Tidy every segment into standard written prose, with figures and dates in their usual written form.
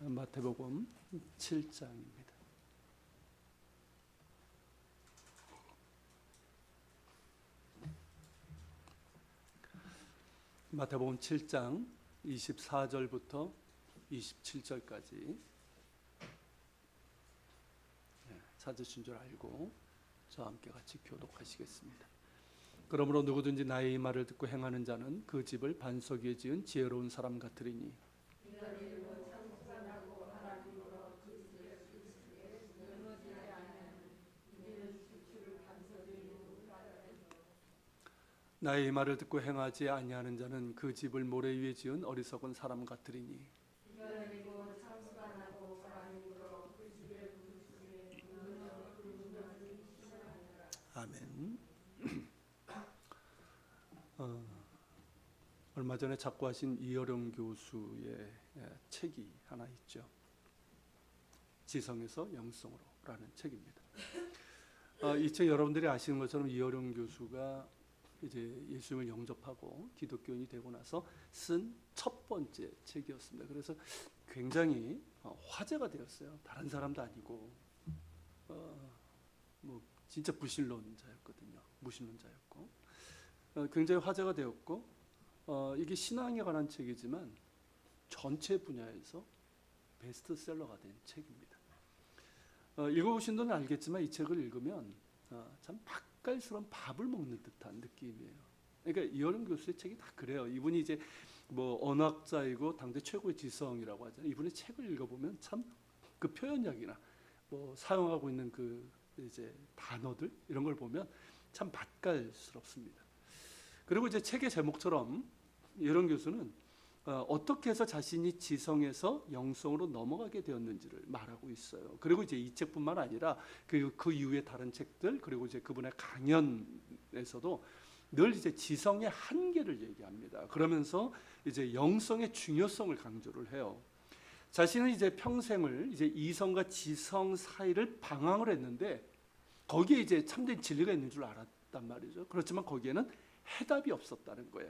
마태복음 7장입니다. 마태복음 7장 24절부터 27절까지 찾으신 줄 알고 저와 함께 같이 교독하시겠습니다. 그러므로 누구든지 나의 이 말을 듣고 행하는 자는 그 집을 반석 위에 지은 지혜로운 사람 같으리니 나의 이 말을 듣고 행하지 아니하는 자는 그 집을 모래 위에 지은 어리석은 사람 같으리니 아멘. 얼마 전에 작고하신 이어령 교수의 책이 하나 있죠. 지성에서 영성으로라는 책입니다. 이 책 여러분들이 아시는 것처럼 이어령 교수가 이제 예수님을 영접하고 기독교인이 되고 나서 쓴 첫 번째 책이었습니다. 그래서 굉장히 화제가 되었어요. 다른 사람도 아니고 뭐 진짜 무신론자였거든요. 무신론자였고 굉장히 화제가 되었고 이게 신앙에 관한 책이지만 전체 분야에서 베스트셀러가 된 책입니다. 읽어보신 분은 알겠지만 이 책을 읽으면 참 맛깔스러운 밥을 먹는 듯한 느낌이에요. 그러니까 이어령 교수의 책이 다 그래요. 이분이 이제 뭐 언어학자이고 당대 최고의 지성이라고 하잖아요. 이분의 책을 읽어보면 참 그 표현력이나 뭐 사용하고 있는 그 이제 단어들 이런 걸 보면 참 맛깔스럽습니다. 그리고 이제 책의 제목처럼 이어령 교수는 어떻게 해서 자신이 지성에서 영성으로 넘어가게 되었는지를 말하고 있어요. 그리고 이제 이 책뿐만 아니라 그 이후에 다른 책들 그리고 이제 그분의 강연에서도 늘 이제 지성의 한계를 얘기합니다. 그러면서 이제 영성의 중요성을 강조를 해요. 자신은 이제 평생을 이제 이성과 지성 사이를 방황을 했는데 거기에 이제 참된 진리가 있는 줄 알았단 말이죠. 그렇지만 거기에는 해답이 없었다는 거예요.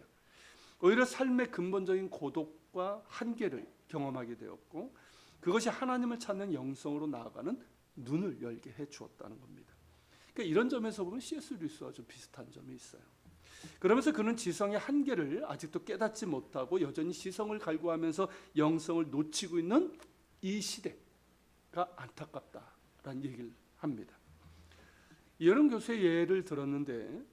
오히려 삶의 근본적인 고독과 한계를 경험하게 되었고 그것이 하나님을 찾는 영성으로 나아가는 눈을 열게 해주었다는 겁니다. 그러니까 이런 점에서 보면 C.S. 루이스와 좀 비슷한 점이 있어요. 그러면서 그는 지성의 한계를 아직도 깨닫지 못하고 여전히 지성을 갈구하면서 영성을 놓치고 있는 이 시대가 안타깝다라는 얘기를 합니다. 이어령 교수의 예를 들었는데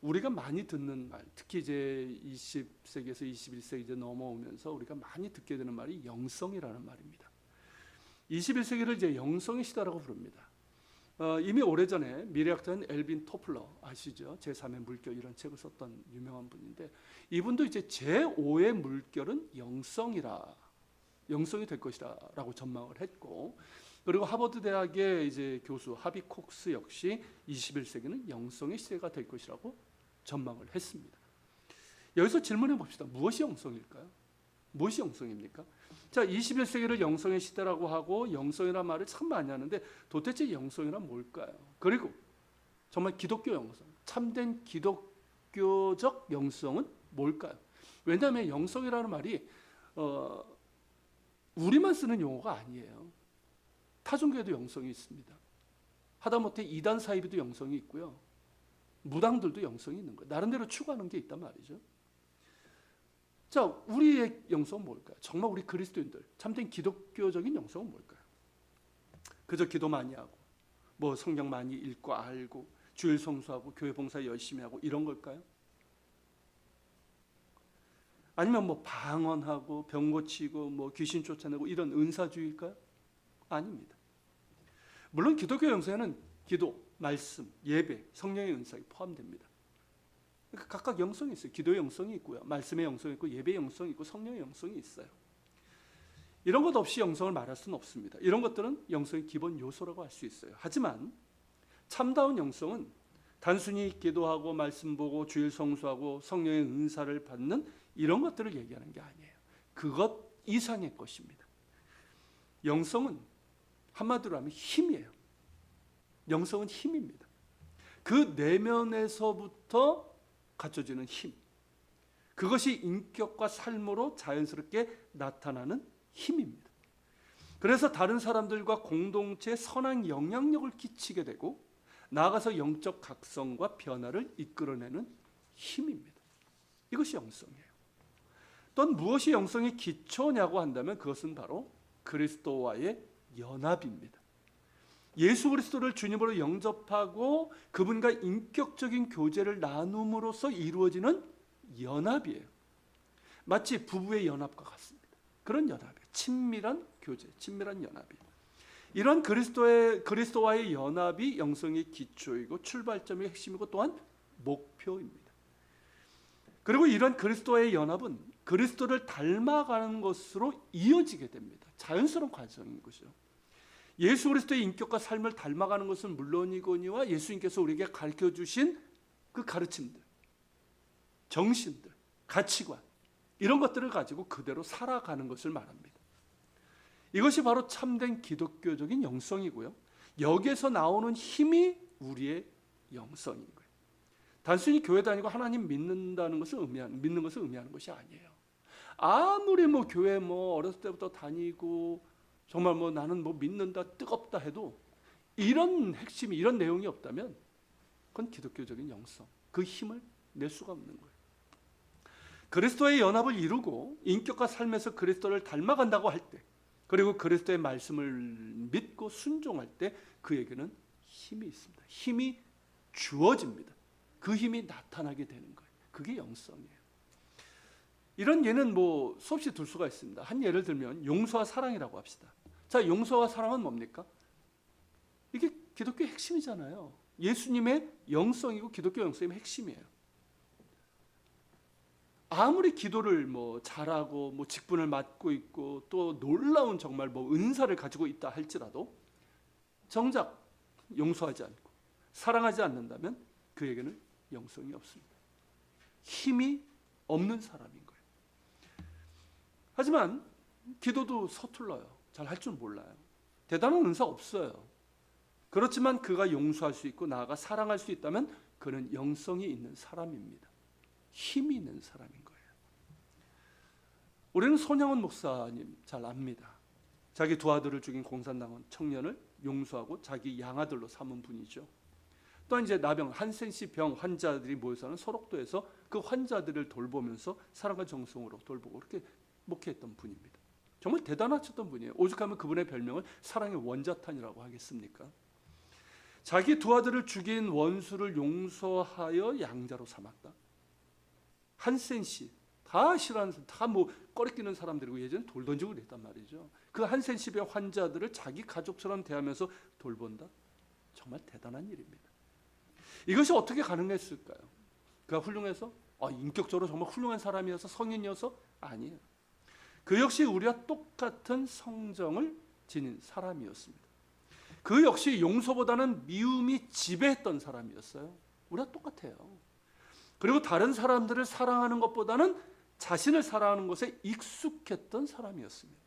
우리가 많이 듣는 말, 특히 이제 20세기에서 21세기 이제 넘어오면서 우리가 많이 듣게 되는 말이 영성이라는 말입니다. 21세기를 이제 영성의 시대라고 부릅니다. 이미 오래전에 미래학자인 엘빈 토플러 아시죠? 제3의 물결 이런 책을 썼던 유명한 분인데 이분도 이제 제5의 물결은 영성이 될 것이라고 전망을 했고 그리고 하버드 대학의 이제 교수 하비 콕스 역시 21세기는 영성의 시대가 될 것이라고 전망을 했습니다. 여기서 질문해 봅시다. 무엇이 영성일까요? 무엇이 영성입니까? 자, 21세기를 영성의 시대라고 하고 영성이라는 말을 참 많이 하는데 도대체 영성이란 뭘까요? 그리고 정말 기독교 영성, 참된 기독교적 영성은 뭘까요? 왜냐하면 영성이라는 말이 우리만 쓰는 용어가 아니에요. 타종교에도 영성이 있습니다. 하다못해 이단 사이비도 영성이 있고요. 무당들도 영성이 있는 거예요. 나름대로 추구하는 게 있단 말이죠. 자, 우리의 영성은 뭘까요? 정말 우리 그리스도인들 참된 기독교적인 영성은 뭘까요? 그저 기도 많이 하고 뭐 성경 많이 읽고 알고 주일 성수하고 교회 봉사 열심히 하고 이런 걸까요? 아니면 뭐 방언하고 병 고치고 뭐 귀신 쫓아내고 이런 은사주의일까요? 아닙니다. 물론 기독교 영성에는 기도, 말씀, 예배, 성령의 은사가 포함됩니다. 그러니까 각각 영성이 있어요. 기도의 영성이 있고요. 말씀의 영성이 있고 예배의 영성이 있고 성령의 영성이 있어요. 이런 것 없이 영성을 말할 수는 없습니다. 이런 것들은 영성의 기본 요소라고 할 수 있어요. 하지만 참다운 영성은 단순히 기도하고 말씀 보고 주일 성수하고 성령의 은사를 받는 이런 것들을 얘기하는 게 아니에요. 그것 이상의 것입니다. 영성은 한마디로 하면 힘이에요. 영성은 힘입니다. 그 내면에서부터 갖춰지는 힘, 그것이 인격과 삶으로 자연스럽게 나타나는 힘입니다. 그래서 다른 사람들과 공동체에 선한 영향력을 끼치게 되고 나아가서 영적 각성과 변화를 이끌어내는 힘입니다. 이것이 영성이에요. 또한 무엇이 영성의 기초냐고 한다면 그것은 바로 그리스도와의 연합입니다. 예수 그리스도를 주님으로 영접하고 그분과 인격적인 교제를 나눔으로써 이루어지는 연합이에요. 마치 부부의 연합과 같습니다. 그런 연합이에요. 친밀한 교제, 친밀한 연합이에요. 이런 그리스도와의 연합이 영성의 기초이고 출발점의 핵심이고 또한 목표입니다. 그리고 이런 그리스도와의 연합은 그리스도를 닮아가는 것으로 이어지게 됩니다. 자연스러운 과정인 것이죠. 예수 그리스도의 인격과 삶을 닮아가는 것은 물론이거니와 예수님께서 우리에게 가르쳐주신 그 가르침들, 정신들, 가치관 이런 것들을 가지고 그대로 살아가는 것을 말합니다. 이것이 바로 참된 기독교적인 영성이고요. 여기에서 나오는 힘이 우리의 영성인 거예요. 단순히 교회 다니고 하나님 믿는 것을 의미하는 것이 아니에요. 아무리 교회 어렸을 때부터 다니고 정말 나는 믿는다 뜨겁다 해도 이런 핵심이 이런 내용이 없다면 그건 기독교적인 영성, 그 힘을 낼 수가 없는 거예요. 그리스도의 연합을 이루고 인격과 삶에서 그리스도를 닮아간다고 할 때, 그리고 그리스도의 말씀을 믿고 순종할 때 그에게는 힘이 있습니다. 힘이 주어집니다. 그 힘이 나타나게 되는 거예요. 그게 영성이에요. 이런 예는 수없이 들 수가 있습니다. 한 예를 들면 용서와 사랑이라고 합시다. 자, 용서와 사랑은 뭡니까? 이게 기독교의 핵심이잖아요. 예수님의 영성이고 기독교 영성의 핵심이에요. 아무리 기도를 잘하고 직분을 맡고 있고 또 놀라운 정말 은사를 가지고 있다 할지라도 정작 용서하지 않고 사랑하지 않는다면 그에게는 영성이 없습니다. 힘이 없는 사람인 거예요. 하지만 기도도 서툴러요. 잘 할 줄 몰라요. 대단한 은사 없어요. 그렇지만 그가 용서할 수 있고 나아가 사랑할 수 있다면 그는 영성이 있는 사람입니다. 힘이 있는 사람인 거예요. 우리는 손양원 목사님 잘 압니다. 자기 두 아들을 죽인 공산당원 청년을 용서하고 자기 양아들로 삼은 분이죠. 또 이제 나병 한센씨 병 환자들이 모여 사는 소록도에서 그 환자들을 돌보면서 사랑과 정성으로 돌보고 그렇게 목회했던 분입니다. 정말 대단하셨던 분이에요. 오죽하면 그분의 별명을 사랑의 원자탄이라고 하겠습니까? 자기 두 아들을 죽인 원수를 용서하여 양자로 삼았다. 한센씨 다 싫어하는 다 꺼리끼는 사람들이고 예전에 돌 던지고 그랬단 말이죠. 그 한센씨 병 환자들을 자기 가족처럼 대하면서 돌본다. 정말 대단한 일입니다. 이것이 어떻게 가능했을까요? 그가 훌륭해서? 인격적으로 정말 훌륭한 사람이어서 성인이어서? 아니에요. 그 역시 우리와 똑같은 성정을 지닌 사람이었습니다. 그 역시 용서보다는 미움이 지배했던 사람이었어요. 우리와 똑같아요. 그리고 다른 사람들을 사랑하는 것보다는 자신을 사랑하는 것에 익숙했던 사람이었습니다.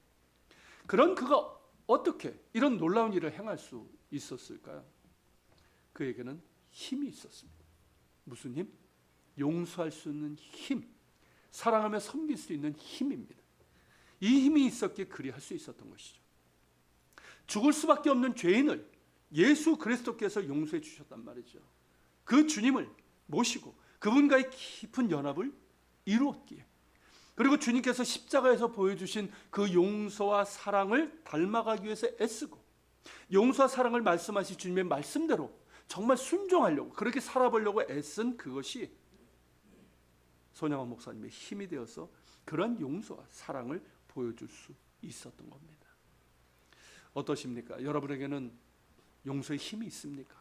그런 그가 어떻게 이런 놀라운 일을 행할 수 있었을까요? 그에게는 힘이 있었습니다. 무슨 힘? 용서할 수 있는 힘, 사랑하며 섬길 수 있는 힘입니다. 이 힘이 있었기에 그리 할 수 있었던 것이죠. 죽을 수밖에 없는 죄인을 예수 그리스도께서 용서해 주셨단 말이죠. 그 주님을 모시고 그분과의 깊은 연합을 이루었기에, 그리고 주님께서 십자가에서 보여주신 그 용서와 사랑을 닮아가기 위해서 애쓰고 용서와 사랑을 말씀하신 주님의 말씀대로 정말 순종하려고 그렇게 살아보려고 애쓴 그것이 손양원 목사님의 힘이 되어서 그런 용서와 사랑을 보여줄 수 있었던 겁니다. 어떠십니까? 여러분에게는 용서의 힘이 있습니까?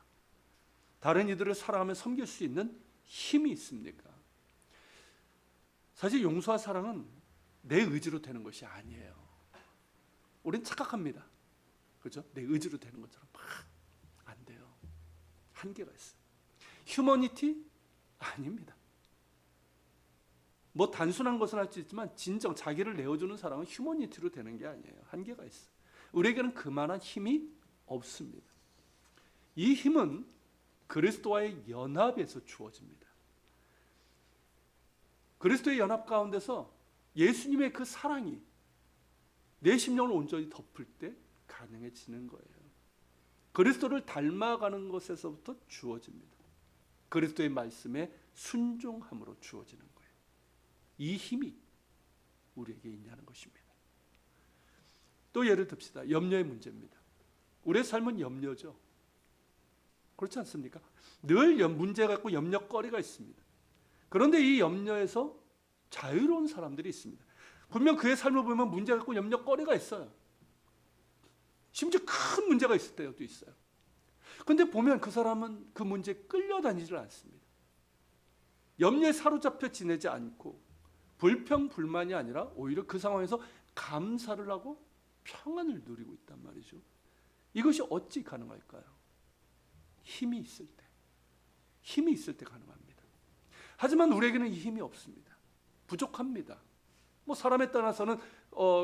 다른 이들을 사랑하며 섬길 수 있는 힘이 있습니까? 사실 용서와 사랑은 내 의지로 되는 것이 아니에요. 우린 착각합니다. 그렇죠? 내 의지로 되는 것처럼 안 돼요. 한계가 있어요. 휴머니티? 아닙니다. 단순한 것은 할 수 있지만 진정 자기를 내어주는 사랑은 휴머니티로 되는 게 아니에요. 한계가 있어요. 우리에게는 그만한 힘이 없습니다. 이 힘은 그리스도와의 연합에서 주어집니다. 그리스도의 연합 가운데서 예수님의 그 사랑이 내 심령을 온전히 덮을 때 가능해지는 거예요. 그리스도를 닮아가는 것에서부터 주어집니다. 그리스도의 말씀에 순종함으로 주어지는 거예요. 이 힘이 우리에게 있냐는 것입니다. 또 예를 듭시다. 염려의 문제입니다. 우리의 삶은 염려죠. 그렇지 않습니까? 늘 문제 갖고 염려거리가 있습니다. 그런데 이 염려에서 자유로운 사람들이 있습니다. 분명 그의 삶을 보면 문제 갖고 염려거리가 있어요. 심지어 큰 문제가 있을 때도 있어요. 그런데 보면 그 사람은 그 문제에 끌려다니질 않습니다. 염려에 사로잡혀 지내지 않고 불평, 불만이 아니라 오히려 그 상황에서 감사를 하고 평안을 누리고 있단 말이죠. 이것이 어찌 가능할까요? 힘이 있을 때. 힘이 있을 때 가능합니다. 하지만 우리에게는 이 힘이 없습니다. 부족합니다. 뭐 사람에 따라서는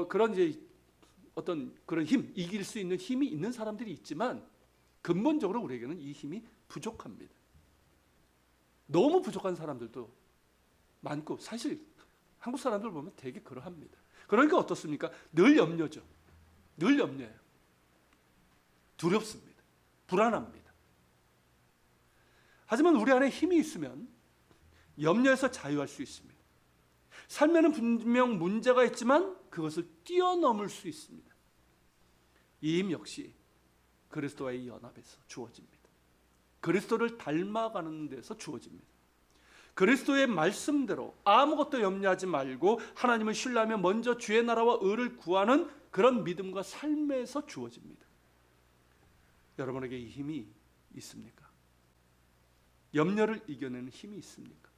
그런 이제 어떤 그런 힘, 이길 수 있는 힘이 있는 사람들이 있지만 근본적으로 우리에게는 이 힘이 부족합니다. 너무 부족한 사람들도 많고 사실 한국 사람들 보면 되게 그러합니다. 그러니까 어떻습니까? 늘 염려죠. 늘 염려해요. 두렵습니다. 불안합니다. 하지만 우리 안에 힘이 있으면 염려에서 자유할 수 있습니다. 삶에는 분명 문제가 있지만 그것을 뛰어넘을 수 있습니다. 이 힘 역시 그리스도와의 연합에서 주어집니다. 그리스도를 닮아가는 데서 주어집니다. 그리스도의 말씀대로 아무것도 염려하지 말고 하나님을 신뢰하며 먼저 주의 나라와 의를 구하는 그런 믿음과 삶에서 주어집니다. 여러분에게 이 힘이 있습니까? 염려를 이겨내는 힘이 있습니까?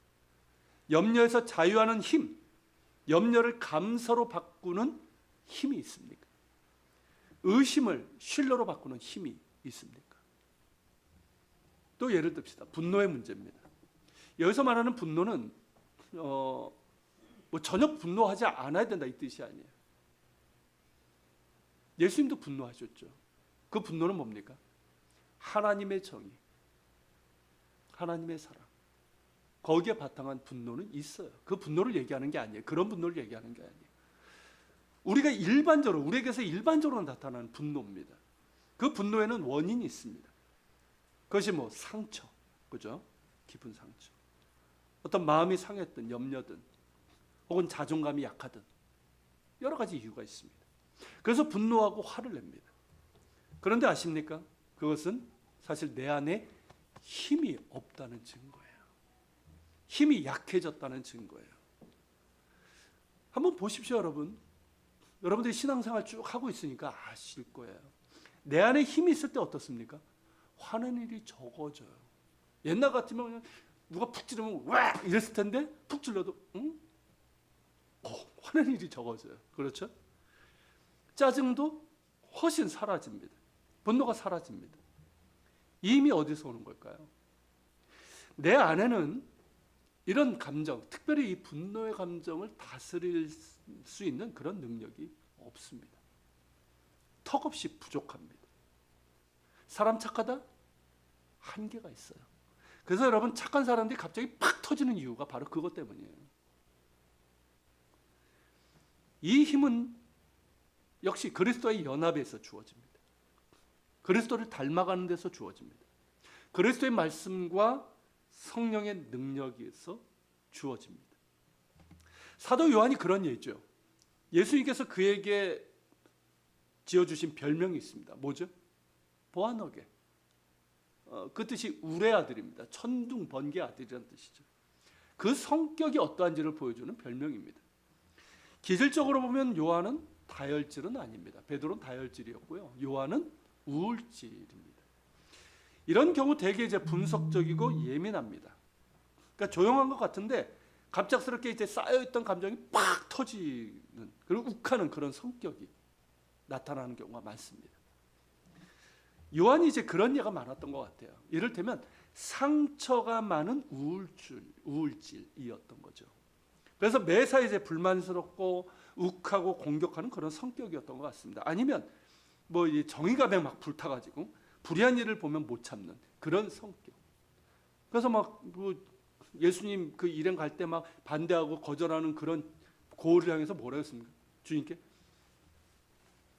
염려에서 자유하는 힘, 염려를 감사로 바꾸는 힘이 있습니까? 의심을 신뢰로 바꾸는 힘이 있습니까? 또 예를 듭시다. 분노의 문제입니다. 여기서 말하는 분노는 뭐 전혀 분노하지 않아야 된다 이 뜻이 아니에요. 예수님도 분노하셨죠. 그 분노는 뭡니까? 하나님의 정의, 하나님의 사랑, 거기에 바탕한 분노는 있어요. 그 분노를 얘기하는 게 아니에요. 그런 분노를 얘기하는 게 아니에요. 우리가 일반적으로, 우리에게서 일반적으로 나타나는 분노입니다. 그 분노에는 원인이 있습니다. 그것이 뭐 상처, 그죠? 깊은 상처, 어떤 마음이 상했든 염려든 혹은 자존감이 약하든 여러 가지 이유가 있습니다. 그래서 분노하고 화를 냅니다. 그런데 아십니까? 그것은 사실 내 안에 힘이 없다는 증거예요. 힘이 약해졌다는 증거예요. 한번 보십시오, 여러분. 여러분들이 신앙생활 쭉 하고 있으니까 아실 거예요. 내 안에 힘이 있을 때 어떻습니까? 화는 일이 적어져요. 옛날 같으면 그냥 누가 푹 찌르면 와 이랬을 텐데 푹 찔러도 화는 일이 적어져요. 그렇죠? 짜증도 훨씬 사라집니다. 분노가 사라집니다. 이 힘이 어디서 오는 걸까요? 내 안에는 이런 감정, 특별히 이 분노의 감정을 다스릴 수 있는 그런 능력이 없습니다. 턱없이 부족합니다. 사람 착하다? 한계가 있어요. 그래서 여러분 착한 사람들이 갑자기 팍 터지는 이유가 바로 그것 때문이에요. 이 힘은 역시 그리스도의 연합에서 주어집니다. 그리스도를 닮아가는 데서 주어집니다. 그리스도의 말씀과 성령의 능력에서 주어집니다. 사도 요한이 그런 얘기죠. 예수님께서 그에게 지어주신 별명이 있습니다. 뭐죠? 보아너게. 그 뜻이 울의 아들입니다. 천둥 번개 아들이라는 뜻이죠. 그 성격이 어떠한지를 보여주는 별명입니다. 기질적으로 보면 요한은 다혈질은 아닙니다. 베드로는 다혈질이었고요. 요한은 우울질입니다. 이런 경우 되게 이제 분석적이고 예민합니다. 그러니까 조용한 것 같은데 갑작스럽게 이제 쌓여있던 감정이 팍 터지는, 그리고 욱하는 그런 성격이 나타나는 경우가 많습니다. 요한이 이제 그런 예가 많았던 것 같아요. 이를테면 상처가 많은 우울질이었던 거죠. 그래서 매사 이제 불만스럽고 욱하고 공격하는 그런 성격이었던 것 같습니다. 아니면 뭐 정의감에 막 불타가지고 불의한 일을 보면 못 참는 그런 성격. 그래서 막 예수님 그 일행 갈 때 막 반대하고 거절하는 그런 고을을 향해서 뭐라 했습니까? 주님께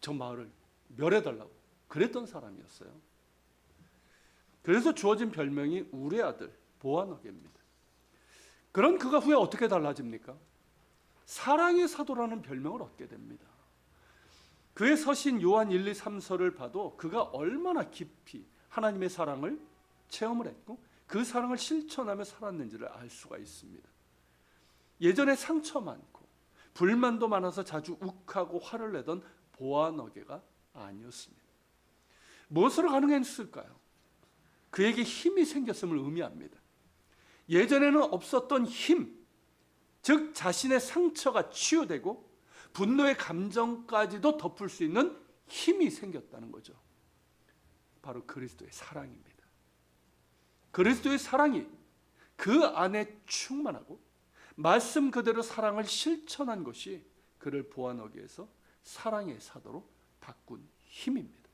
저 마을을 멸해달라고 그랬던 사람이었어요. 그래서 주어진 별명이 우리의 아들 보아너게입니다. 그런 그가 후에 어떻게 달라집니까? 사랑의 사도라는 별명을 얻게 됩니다. 그의 서신 요한 1, 2, 3서를 봐도 그가 얼마나 깊이 하나님의 사랑을 체험을 했고 그 사랑을 실천하며 살았는지를 알 수가 있습니다. 예전에 상처 많고 불만도 많아서 자주 욱하고 화를 내던 보아너게가 아니었습니다. 무엇으로 가능했을까요? 그에게 힘이 생겼음을 의미합니다. 예전에는 없었던 힘, 즉 자신의 상처가 치유되고 분노의 감정까지도 덮을 수 있는 힘이 생겼다는 거죠. 바로 그리스도의 사랑입니다. 그리스도의 사랑이 그 안에 충만하고 말씀 그대로 사랑을 실천한 것이 그를 보아너게에서 사랑의 사도로 바꾼 힘입니다.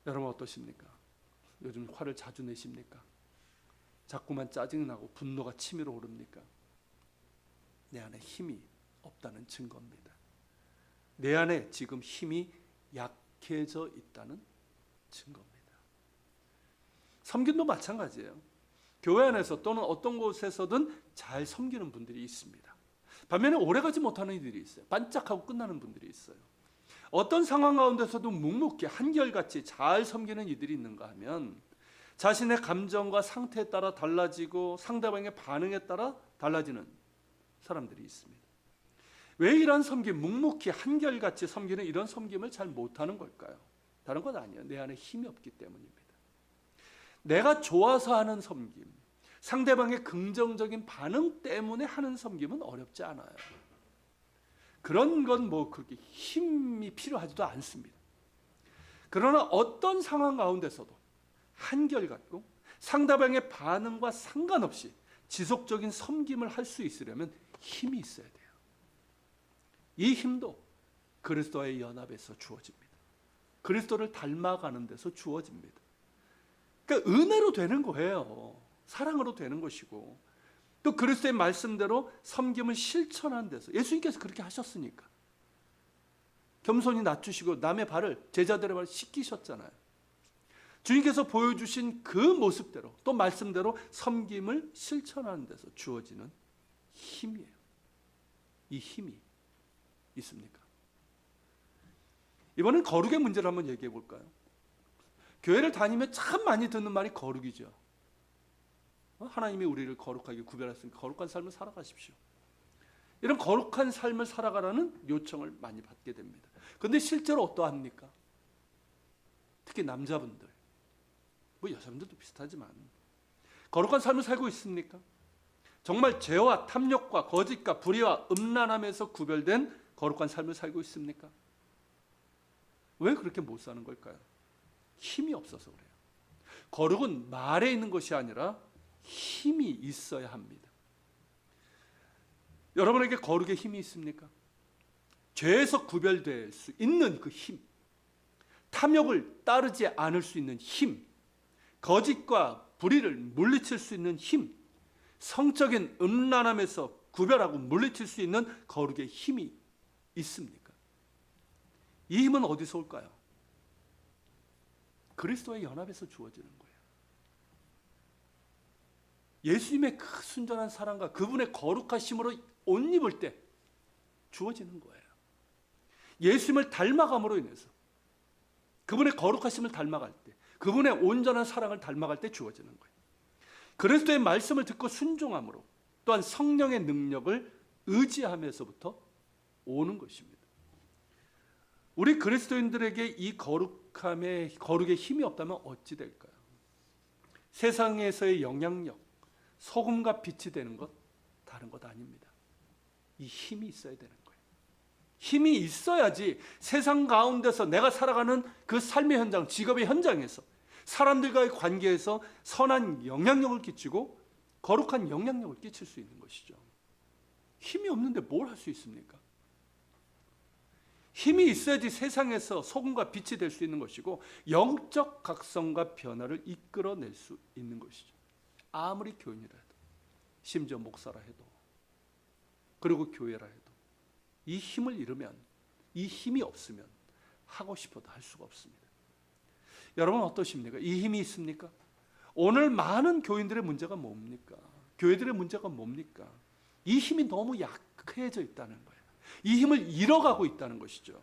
여러분 어떠십니까? 요즘 화를 자주 내십니까? 자꾸만 짜증나고 분노가 치밀어 오릅니까? 내 안에 힘이 없다는 증거입니다. 내 안에 지금 힘이 약해져 있다는 증거입니다. 섬김도 마찬가지예요. 교회 안에서 또는 어떤 곳에서든 잘 섬기는 분들이 있습니다. 반면에 오래가지 못하는 이들이 있어요. 반짝하고 끝나는 분들이 있어요. 어떤 상황 가운데서도 묵묵히 한결같이 잘 섬기는 이들이 있는가 하면 자신의 감정과 상태에 따라 달라지고 상대방의 반응에 따라 달라지는 사람들이 있습니다. 왜 이런 섬김, 묵묵히 한결같이 섬기는 이런 섬김을 잘 못하는 걸까요? 다른 건 아니에요. 내 안에 힘이 없기 때문입니다. 내가 좋아서 하는 섬김, 상대방의 긍정적인 반응 때문에 하는 섬김은 어렵지 않아요. 그런 건 뭐 그렇게 힘이 필요하지도 않습니다. 그러나 어떤 상황 가운데서도 한결같고 상대방의 반응과 상관없이 지속적인 섬김을 할 수 있으려면 힘이 있어야 돼요. 이 힘도 그리스도와의 연합에서 주어집니다. 그리스도를 닮아가는 데서 주어집니다. 그러니까 은혜로 되는 거예요. 사랑으로 되는 것이고 또 그리스도의 말씀대로 섬김을 실천하는 데서 예수님께서 그렇게 하셨으니까 겸손히 낮추시고 남의 발을 제자들의 발을 씻기셨잖아요. 주님께서 보여주신 그 모습대로 또 말씀대로 섬김을 실천하는 데서 주어지는 힘이에요. 이 힘이 있습니까? 이번엔 거룩의 문제를 한번 얘기해 볼까요? 교회를 다니면 참 많이 듣는 말이 거룩이죠. 하나님이 우리를 거룩하게 구별했으니까 거룩한 삶을 살아가십시오. 이런 거룩한 삶을 살아가라는 요청을 많이 받게 됩니다. 그런데 실제로 어떠합니까? 특히 남자분들, 뭐 여자분들도 비슷하지만 거룩한 삶을 살고 있습니까? 정말 죄와 탐욕과 거짓과 불의와 음란함에서 구별된 거룩한 삶을 살고 있습니까? 왜 그렇게 못 사는 걸까요? 힘이 없어서 그래요. 거룩은 말에 있는 것이 아니라 힘이 있어야 합니다. 여러분에게 거룩의 힘이 있습니까? 죄에서 구별될 수 있는 그 힘, 탐욕을 따르지 않을 수 있는 힘, 거짓과 불의를 물리칠 수 있는 힘, 성적인 음란함에서 구별하고 물리칠 수 있는 거룩의 힘이 있습니까? 이 힘은 어디서 올까요? 그리스도의 연합에서 주어지는 거예요. 예수님의 그 순전한 사랑과 그분의 거룩하심으로 옷 입을 때 주어지는 거예요. 예수님을 닮아감으로 인해서 그분의 거룩하심을 닮아갈 때, 그분의 온전한 사랑을 닮아갈 때 주어지는 거예요. 그리스도의 말씀을 듣고 순종함으로 또한 성령의 능력을 의지하면서부터 오는 것입니다. 우리 그리스도인들에게 이 거룩의 힘이 없다면 어찌 될까요? 세상에서의 영향력, 소금과 빛이 되는 것 다른 것 아닙니다. 이 힘이 있어야 되는 거예요. 힘이 있어야지 세상 가운데서 내가 살아가는 그 삶의 현장, 직업의 현장에서 사람들과의 관계에서 선한 영향력을 끼치고 거룩한 영향력을 끼칠 수 있는 것이죠. 힘이 없는데 뭘 할 수 있습니까? 힘이 있어야지 세상에서 소금과 빛이 될 수 있는 것이고 영적 각성과 변화를 이끌어낼 수 있는 것이죠. 아무리 교인이라 해도, 심지어 목사라 해도, 그리고 교회라 해도 이 힘을 잃으면 이 힘이 없으면 하고 싶어도 할 수가 없습니다. 여러분 어떠십니까? 이 힘이 있습니까? 오늘 많은 교인들의 문제가 뭡니까? 교회들의 문제가 뭡니까? 이 힘이 너무 약해져 있다는 거예요. 이 힘을 잃어가고 있다는 것이죠.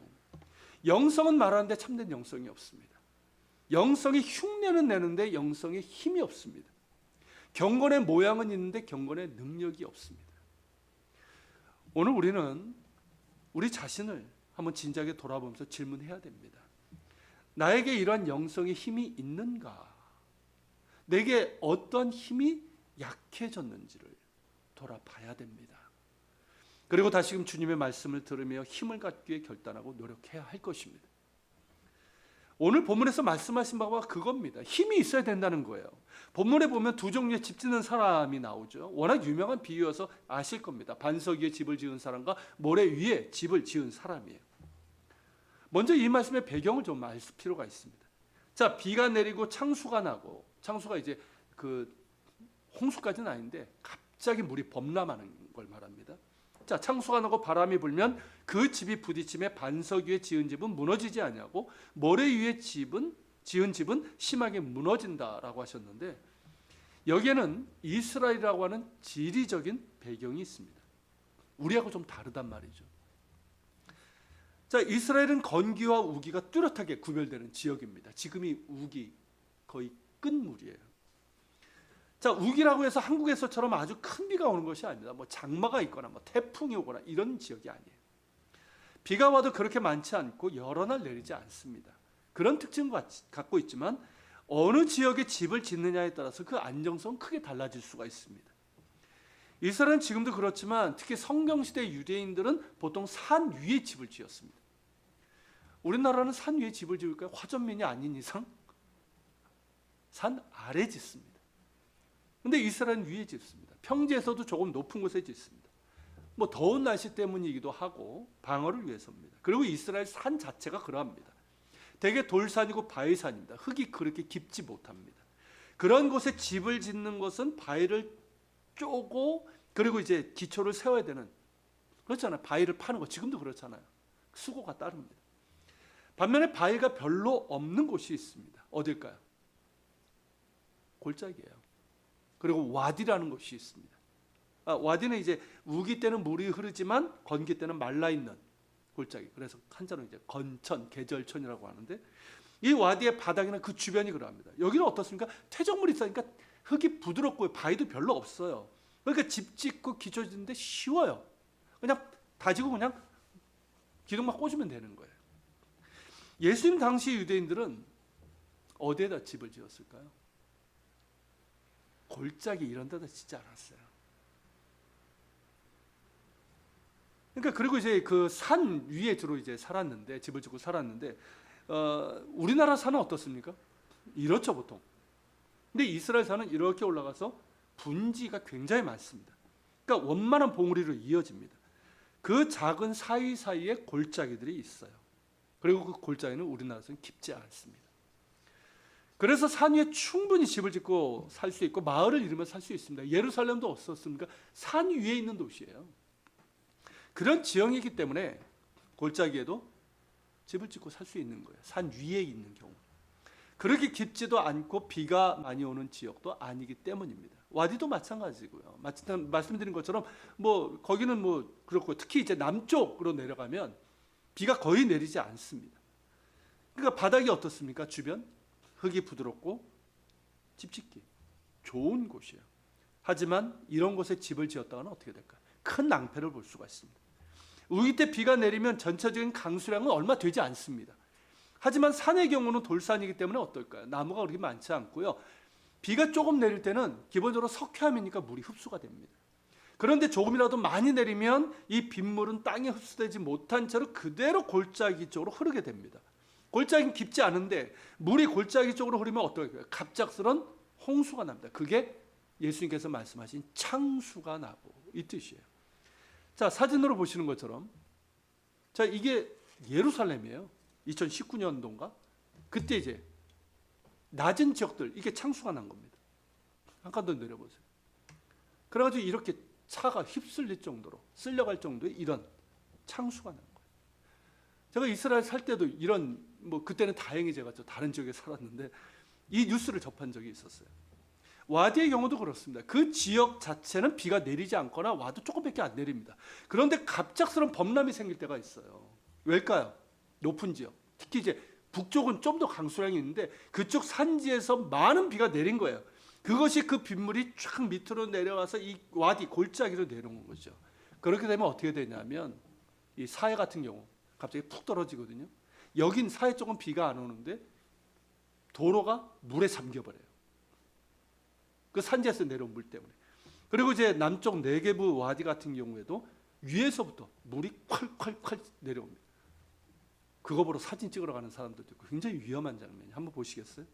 영성은 말하는데 참된 영성이 없습니다. 영성이 흉내는 내는데 영성에 힘이 없습니다. 경건의 모양은 있는데 경건의 능력이 없습니다. 오늘 우리는 우리 자신을 한번 진지하게 돌아보면서 질문해야 됩니다. 나에게 이러한 영성의 힘이 있는가? 내게 어떤 힘이 약해졌는지를 돌아봐야 됩니다. 그리고 다시금 주님의 말씀을 들으며 힘을 갖기 위해 결단하고 노력해야 할 것입니다. 오늘 본문에서 말씀하신 바가 그겁니다. 힘이 있어야 된다는 거예요. 본문에 보면 두 종류의 집 짓는 사람이 나오죠. 워낙 유명한 비유여서 아실 겁니다. 반석 위에 집을 지은 사람과 모래 위에 집을 지은 사람이에요. 먼저 이 말씀의 배경을 좀 알 필요가 있습니다. 자, 비가 내리고 창수가 나고, 창수가 이제 그 홍수까지는 아닌데 갑자기 물이 범람하는 걸 말합니다. 자, 창수가 나고 바람이 불면 그 집이 부딪힘에 반석 위에 지은 집은 무너지지 아니하고 모래 위에 지은 집은 심하게 무너진다라고 하셨는데, 여기에는 이스라엘이라고 하는 지리적인 배경이 있습니다. 우리하고 좀 다르단 말이죠. 자, 이스라엘은 건기와 우기가 뚜렷하게 구별되는 지역입니다. 지금이 우기 거의 끝물이에요. 자, 우기라고 해서 한국에서처럼 아주 큰 비가 오는 것이 아닙니다. 뭐 장마가 있거나 뭐 태풍이 오거나 이런 지역이 아니에요. 비가 와도 그렇게 많지 않고 여러 날 내리지 않습니다. 그런 특징을 갖고 있지만 어느 지역에 집을 짓느냐에 따라서 그 안정성은 크게 달라질 수가 있습니다. 이스라엘은 지금도 그렇지만 특히 성경시대 유대인들은 보통 산 위에 집을 지었습니다. 우리나라는 산 위에 집을 지을까요? 화전면이 아닌 이상 산 아래 짓습니다. 근데 이스라엘은 위에 짓습니다. 평지에서도 조금 높은 곳에 짓습니다. 뭐 더운 날씨 때문이기도 하고 방어를 위해서입니다. 그리고 이스라엘 산 자체가 그러합니다. 대개 돌산이고 바위산입니다. 흙이 그렇게 깊지 못합니다. 그런 곳에 집을 짓는 것은 바위를 쪼고 그리고 이제 기초를 세워야 되는, 그렇잖아요. 바위를 파는 거 지금도 그렇잖아요. 수고가 따릅니다. 반면에 바위가 별로 없는 곳이 있습니다. 어딜까요? 골짜기예요. 그리고 와디라는 곳이 있습니다. 와디는 이제 우기 때는 물이 흐르지만 건기 때는 말라 있는 골짜기. 그래서 한자로 이제 건천, 계절천이라고 하는데, 이 와디의 바닥이나 그 주변이 그러합니다. 여기는 어떻습니까? 퇴적물이 있으니까 흙이 부드럽고 바위도 별로 없어요. 그러니까 집 짓고 기초 짓는데 쉬워요. 그냥 다지고 그냥 기둥만 꽂으면 되는 거예요. 예수님 당시 유대인들은 어디에다 집을 지었을까요? 골짜기 이런 데다 짓지 않았어요. 그러니까 그리고 이제 그 산 위에 주로 이제 살았는데, 집을 짓고 살았는데, 우리나라 산은 어떻습니까? 이렇죠 보통. 근데 이스라엘 산은 이렇게 올라가서 분지가 굉장히 많습니다. 그러니까 원만한 봉우리로 이어집니다. 그 작은 사이사이에 골짜기들이 있어요. 그리고 그 골짜기는 우리나라에서는 깊지 않습니다. 그래서 산 위에 충분히 집을 짓고 살 수 있고 마을을 이루며 살 수 있습니다. 예루살렘도 없었습니까? 산 위에 있는 도시예요. 그런 지형이기 때문에 골짜기에도 집을 짓고 살 수 있는 거예요. 산 위에 있는 경우. 그렇게 깊지도 않고 비가 많이 오는 지역도 아니기 때문입니다. 와디도 마찬가지고요. 말씀드린 것처럼 뭐 거기는 뭐 그렇고, 특히 이제 남쪽으로 내려가면 비가 거의 내리지 않습니다. 그러니까 바닥이 어떻습니까? 주변 흙이 부드럽고 집 짓기 좋은 곳이에요. 하지만 이런 곳에 집을 지었다가는 어떻게 될까요? 큰 낭패를 볼 수가 있습니다. 우기 때 비가 내리면 전체적인 강수량은 얼마 되지 않습니다. 하지만 산의 경우는 돌산이기 때문에 어떨까요? 나무가 그렇게 많지 않고요. 비가 조금 내릴 때는 기본적으로 석회암이니까 물이 흡수가 됩니다. 그런데 조금이라도 많이 내리면 이 빗물은 땅에 흡수되지 못한 채로 그대로 골짜기 쪽으로 흐르게 됩니다. 골짜기는 깊지 않은데 물이 골짜기 쪽으로 흐르면 어떨까요? 갑작스런 홍수가 납니다. 그게 예수님께서 말씀하신 창수가 나고 이 뜻이에요. 자, 사진으로 보시는 것처럼, 자, 이게 예루살렘이에요. 2019년도인가? 그때 이제 낮은 지역들, 이게 창수가 난 겁니다. 한 칸 더 내려보세요. 그래가지고 이렇게 차가 휩쓸릴 정도로, 쓸려갈 정도의 이런 창수가 난 거예요. 제가 이스라엘 살 때도 이런 그때는 다행히 제가 다른 지역에 살았는데 이 뉴스를 접한 적이 있었어요. 와디의 경우도 그렇습니다. 그 지역 자체는 비가 내리지 않거나 와도 조금밖에 안 내립니다. 그런데 갑작스러운 범람이 생길 때가 있어요. 왜일까요? 높은 지역, 특히 이제 북쪽은 좀 더 강수량이 있는데 그쪽 산지에서 많은 비가 내린 거예요. 그것이 그 빗물이 쫙 밑으로 내려와서 이 와디 골짜기로 내려온 거죠. 그렇게 되면 어떻게 되냐면 이 사해 같은 경우 갑자기 푹 떨어지거든요. 여긴 사해 쪽은 비가 안 오는데 도로가 물에 잠겨버려요. 그 산지에서 내려온 물 때문에. 그리고 이제 남쪽 네게브 와디 같은 경우에도 위에서부터 물이 콸콸콸 내려옵니다. 그거 보러 사진 찍으러 가는 사람들도 있고 굉장히 위험한 장면이. 한번 보시겠어요?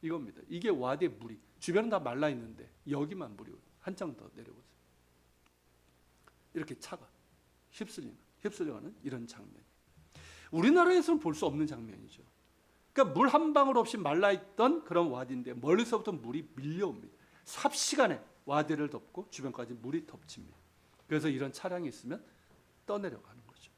이겁니다. 이게 와디의 물이 주변은 다 말라 있는데 여기만 물이 한참 더 내려오죠. 이렇게 차가 휩쓸려가는 이런 장면. 우리나라에서는 볼 수 없는 장면이죠. 그러니까 물 한 방울 없이 말라있던 그런 와디인데 멀리서부터 물이 밀려옵니다. 삽시간에 와디를 덮고 주변까지 물이 덮칩니다. 그래서 이런 차량이 있으면 떠내려가는 거죠.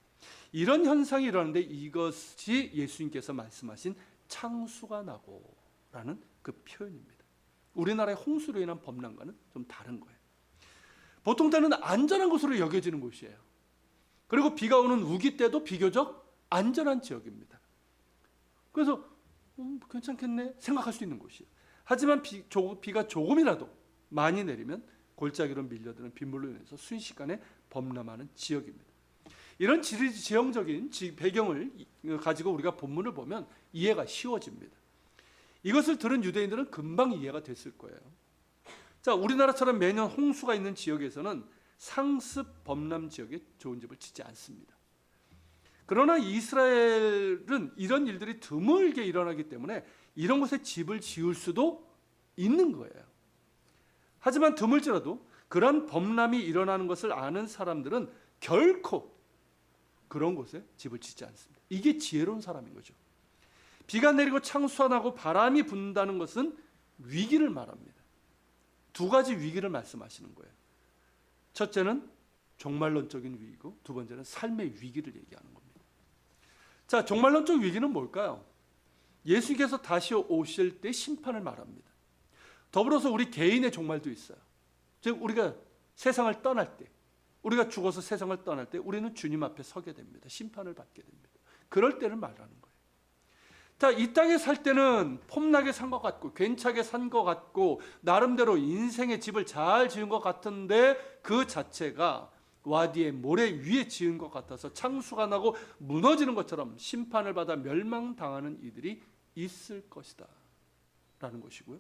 이런 현상이 일어나는데 이것이 예수님께서 말씀하신 창수가 나고 라는 그 표현입니다. 우리나라의 홍수로 인한 범람과는 좀 다른 거예요. 보통 때는 안전한 곳으로 여겨지는 곳이에요. 그리고 비가 오는 우기 때도 비교적 안전한 지역입니다. 그래서 괜찮겠네 생각할 수 있는 곳이에요. 하지만 비가 조금이라도 많이 내리면 골짜기로 밀려드는 빗물로 인해서 순식간에 범람하는 지역입니다. 이런 지형적인 배경을 가지고 우리가 본문을 보면 이해가 쉬워집니다. 이것을 들은 유대인들은 금방 이해가 됐을 거예요. 자, 우리나라처럼 매년 홍수가 있는 지역에서는 상습 범람 지역에 좋은 집을 짓지 않습니다. 그러나 이스라엘은 이런 일들이 드물게 일어나기 때문에 이런 곳에 집을 지을 수도 있는 거예요. 하지만 드물지라도 그런 범람이 일어나는 것을 아는 사람들은 결코 그런 곳에 집을 짓지 않습니다. 이게 지혜로운 사람인 거죠. 비가 내리고 창수가 나고 바람이 분다는 것은 위기를 말합니다. 두 가지 위기를 말씀하시는 거예요. 첫째는 종말론적인 위기고 두 번째는 삶의 위기를 얘기하는 겁니다. 자, 종말론적 위기는 뭘까요? 예수님께서 다시 오실 때 심판을 말합니다. 더불어서 우리 개인의 종말도 있어요. 즉 우리가 세상을 떠날 때, 우리가 죽어서 세상을 떠날 때 우리는 주님 앞에 서게 됩니다. 심판을 받게 됩니다. 그럴 때를 말하는 거예요. 자, 이 땅에 살 때는 폼나게 산 것 같고 괜찮게 산 것 같고 나름대로 인생의 집을 잘 지은 것 같은데 그 자체가 와디의 모래 위에 지은 것 같아서 창수가 나고 무너지는 것처럼 심판을 받아 멸망당하는 이들이 있을 것이다 라는 것이고요.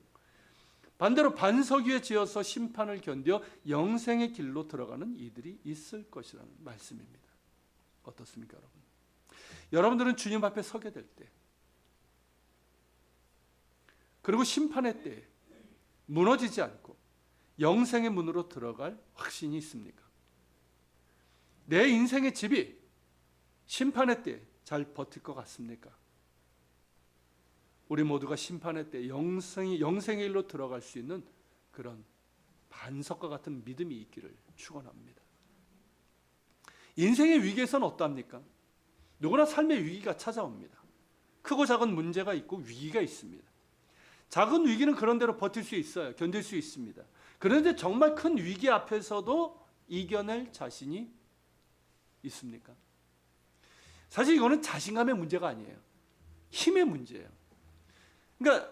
반대로 반석 위에 지어서 심판을 견뎌 영생의 길로 들어가는 이들이 있을 것이라는 말씀입니다. 어떻습니까, 여러분? 여러분들은 주님 앞에 서게 될 때, 그리고 심판의 때에 무너지지 않고 영생의 문으로 들어갈 확신이 있습니까? 내 인생의 집이 심판의 때 잘 버틸 것 같습니까? 우리 모두가 심판의 때 영생의 일로 들어갈 수 있는 그런 반석과 같은 믿음이 있기를 축원합니다. 인생의 위기에서는 어떠합니까? 누구나 삶의 위기가 찾아옵니다. 크고 작은 문제가 있고 위기가 있습니다. 작은 위기는 그런 대로 버틸 수 있어요. 견딜 수 있습니다. 그런데 정말 큰 위기 앞에서도 이겨낼 자신이 있습니까? 사실 이거는 자신감의 문제가 아니에요. 힘의 문제예요. 그러니까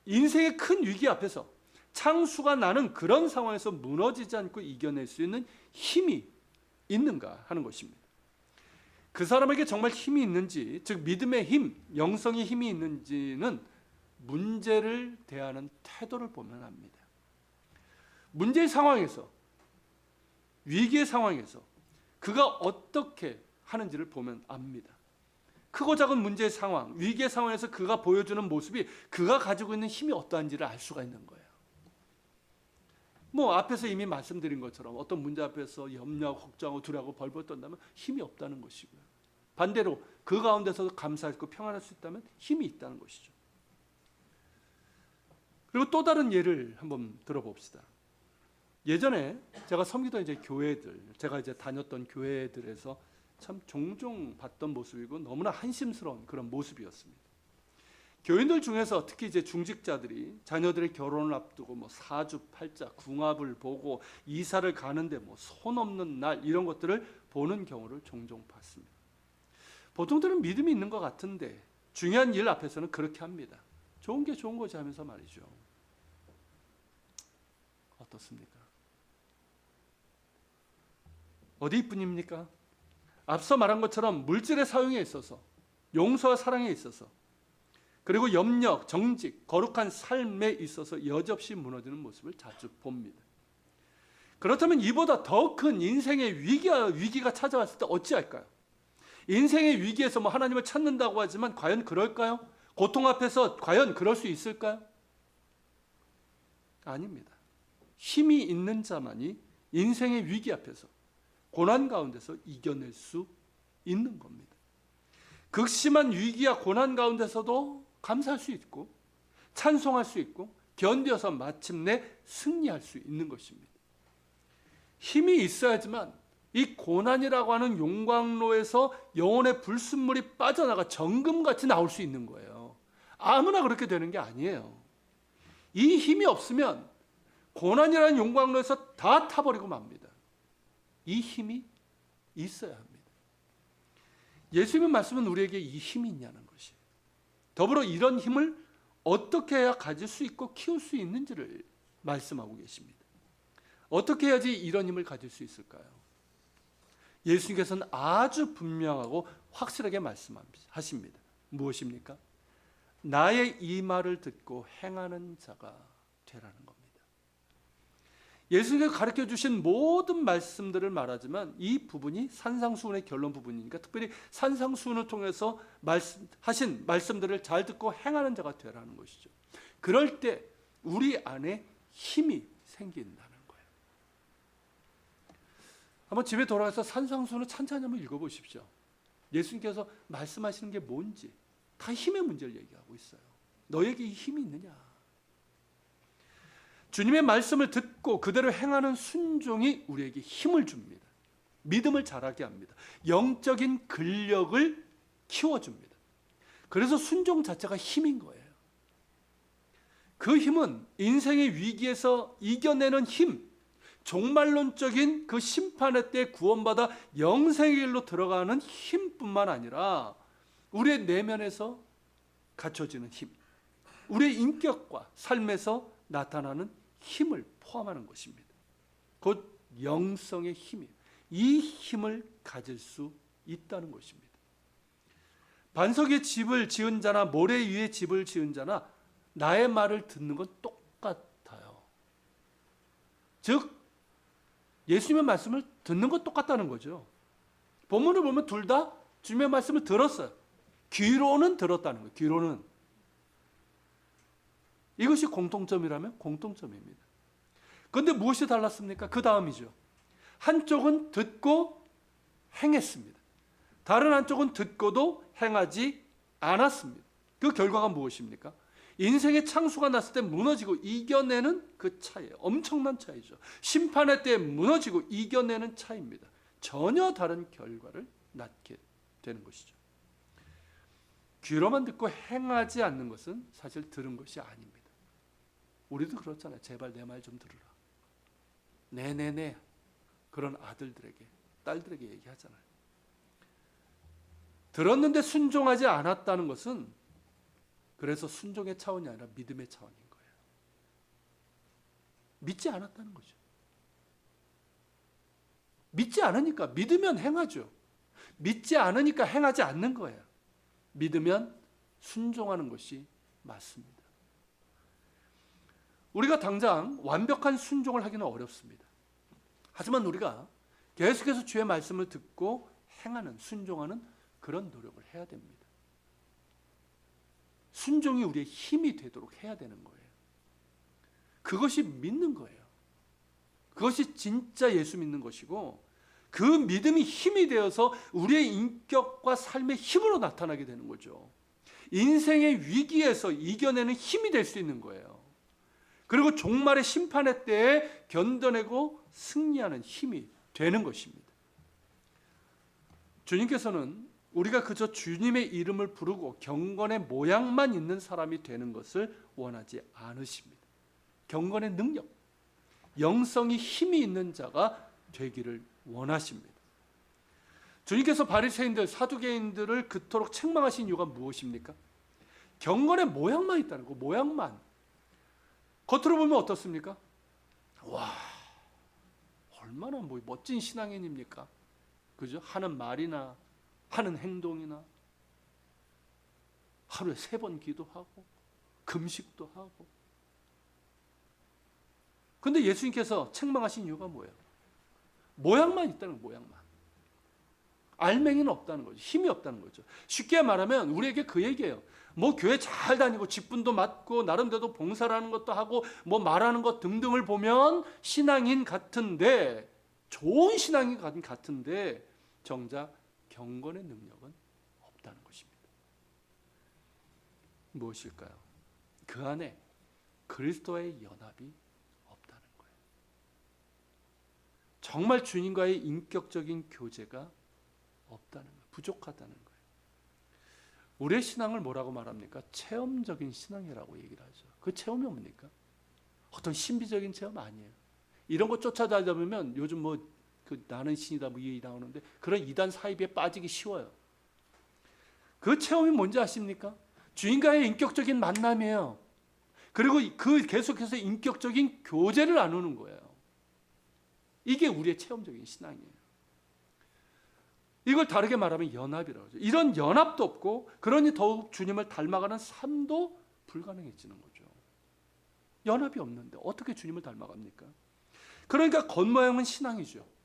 인생의 큰 위기 앞에서 창수가 나는 그런 상황에서 무너지지 않고 이겨낼 수 있는 힘이 있는가 하는 것입니다. 그 사람에게 정말 힘이 있는지, 즉 믿음의 힘, 영성의 힘이 있는지는 문제를 대하는 태도를 보면 압니다. 문제의 상황에서, 위기의 상황에서 그가 어떻게 하는지를 보면 압니다. 크고 작은 문제의 상황, 위기의 상황에서 그가 보여주는 모습이 그가 가지고 있는 힘이 어떠한지를 알 수가 있는 거예요. 앞에서 이미 말씀드린 것처럼 어떤 문제 앞에서 염려하고 걱정하고 두려워하고 벌벌 떤다면 힘이 없다는 것이고요. 반대로 그 가운데서도 감사하고 평안할 수 있다면 힘이 있다는 것이죠. 그리고 또 다른 예를 한번 들어봅시다. 예전에 제가 섬기던 교회들, 제가 다녔던 교회들에서 참 종종 봤던 모습이고 너무나 한심스러운 그런 모습이었습니다. 교인들 중에서 특히 이제 중직자들이 자녀들의 결혼을 앞두고 뭐 사주팔자, 궁합을 보고 이사를 가는데 뭐 손 없는 날 이런 것들을 보는 경우를 종종 봤습니다. 보통들은 믿음이 있는 것 같은데 중요한 일 앞에서는 그렇게 합니다. 좋은 게 좋은 거지 하면서 말이죠. 어떻습니까? 어디뿐입니까? 앞서 말한 것처럼 물질의 사용에 있어서, 용서와 사랑에 있어서, 그리고 염력, 정직, 거룩한 삶에 있어서 여지없이 무너지는 모습을 자주 봅니다. 그렇다면 이보다 더 큰 인생의 위기가 찾아왔을 때 어찌할까요? 인생의 위기에서 뭐 하나님을 찾는다고 하지만 과연 그럴까요? 고통 앞에서 과연 그럴 수 있을까요? 아닙니다. 힘이 있는 자만이 인생의 위기 앞에서, 고난 가운데서 이겨낼 수 있는 겁니다. 극심한 위기와 고난 가운데서도 감사할 수 있고 찬송할 수 있고 견뎌서 마침내 승리할 수 있는 것입니다. 힘이 있어야지만 이 고난이라고 하는 용광로에서 영혼의 불순물이 빠져나가 정금같이 나올 수 있는 거예요. 아무나 그렇게 되는 게 아니에요. 이 힘이 없으면 고난이라는 용광로에서 다 타버리고 맙니다. 이 힘이 있어야 합니다. 예수님의 말씀은 우리에게 이 힘이 있냐는 것이, 더불어 이런 힘을 어떻게 해야 가질 수 있고 키울 수 있는지를 말씀하고 계십니다. 어떻게 해야지 이런 힘을 가질 수 있을까요? 예수님께서는 아주 분명하고 확실하게 말씀하십니다. 무엇입니까? 나의 이 말을 듣고 행하는 자가 되라는 겁니다. 예수님께서 가르쳐 주신 모든 말씀들을 말하지만 이 부분이 산상수훈의 결론 부분이니까 특별히 산상수훈을 통해서 하신 말씀들을 잘 듣고 행하는 자가 되라는 것이죠. 그럴 때 우리 안에 힘이 생긴다는 거예요. 한번 집에 돌아가서 산상수훈을 찬찬히 한번 읽어보십시오. 예수님께서 말씀하시는 게 뭔지 다 힘의 문제를 얘기하고 있어요. 너에게 이 힘이 있느냐? 주님의 말씀을 듣고 그대로 행하는 순종이 우리에게 힘을 줍니다. 믿음을 자라게 합니다. 영적인 근력을 키워줍니다. 그래서 순종 자체가 힘인 거예요. 그 힘은 인생의 위기에서 이겨내는 힘, 종말론적인 그 심판의 때 구원받아 영생의 길로 들어가는 힘뿐만 아니라 우리의 내면에서 갖춰지는 힘, 우리의 인격과 삶에서 나타나는 힘을 포함하는 것입니다. 곧 영성의 힘이에요. 이 힘을 가질 수 있다는 것입니다. 반석 위에 집을 지은 자나 모래 위에 집을 지은 자나 나의 말을 듣는 건 똑같아요. 즉 예수님의 말씀을 듣는 건 똑같다는 거죠. 본문을 보면 둘 다 주님의 말씀을 들었어요. 귀로는 들었다는 거예요. 귀로는. 이것이 공통점이라면 공통점입니다. 그런데 무엇이 달랐습니까? 그 다음이죠. 한쪽은 듣고 행했습니다. 다른 한쪽은 듣고도 행하지 않았습니다. 그 결과가 무엇입니까? 인생의 창수가 났을 때 무너지고 이겨내는 그 차이예요. 엄청난 차이죠. 심판의 때 무너지고 이겨내는 차이입니다. 전혀 다른 결과를 낳게 되는 것이죠. 귀로만 듣고 행하지 않는 것은 사실 들은 것이 아닙니다. 우리도 그렇잖아요. 제발 내 말 좀 들으라. 네네네. 그런 아들들에게, 딸들에게 얘기하잖아요. 들었는데 순종하지 않았다는 것은 그래서 순종의 차원이 아니라 믿음의 차원인 거예요. 믿지 않았다는 거죠. 믿지 않으니까, 믿으면 행하죠. 믿지 않으니까 행하지 않는 거예요. 믿으면 순종하는 것이 맞습니다. 우리가 당장 완벽한 순종을 하기는 어렵습니다. 하지만 우리가 계속해서 주의 말씀을 듣고 행하는, 순종하는 그런 노력을 해야 됩니다. 순종이 우리의 힘이 되도록 해야 되는 거예요. 그것이 믿는 거예요. 그것이 진짜 예수 믿는 것이고 그 믿음이 힘이 되어서 우리의 인격과 삶의 힘으로 나타나게 되는 거죠. 인생의 위기에서 이겨내는 힘이 될 수 있는 거예요. 그리고 종말의 심판의 때에 견뎌내고 승리하는 힘이 되는 것입니다. 주님께서는 우리가 그저 주님의 이름을 부르고 경건의 모양만 있는 사람이 되는 것을 원하지 않으십니다. 경건의 능력, 영성이 힘이 있는 자가 되기를 원하십니다. 주님께서 바리새인들, 사두개인들을 그토록 책망하신 이유가 무엇입니까? 경건의 모양만 있다는 거, 모양만. 겉으로 보면 어떻습니까? 와, 얼마나 멋진 신앙인입니까? 그죠? 하는 말이나 하는 행동이나 하루에 3번 기도하고 금식도 하고. 근데 예수님께서 책망하신 이유가 뭐예요? 모양만 있다는 거예요, 모양만. 알맹이는 없다는 거죠. 힘이 없다는 거죠. 쉽게 말하면 우리에게 그 얘기예요. 뭐 교회 잘 다니고 직분도 맡고 나름대로 봉사를 하는 것도 하고 뭐 말하는 것 등등을 보면 신앙인 같은데, 좋은 신앙인 같은데 정작 경건의 능력은 없다는 것입니다. 무엇일까요? 그 안에 그리스도와의 연합이 없다는 거예요. 정말 주님과의 인격적인 교제가 없다는 거예요. 부족하다는 거예요. 우리의 신앙을 뭐라고 말합니까? 체험적인 신앙이라고 얘기를 하죠. 그 체험이 뭡니까? 어떤 신비적인 체험 아니에요. 이런 거 쫓아다니면 요즘 그 나는 신이다 이 나오는데 그런 이단 사이비에 빠지기 쉬워요. 그 체험이 뭔지 아십니까? 주인과의 인격적인 만남이에요. 그리고 그 계속해서 인격적인 교제를 나누는 거예요. 이게 우리의 체험적인 신앙이에요. 이걸 다르게 말하면 연합이라고 하죠. 이런 연합도 없고 그러니 더욱 주님을 닮아가는 삶도 불가능해지는 거죠. 연합이 없는데 어떻게 주님을 닮아갑니까? 그러니까 겉모양은 신앙이죠.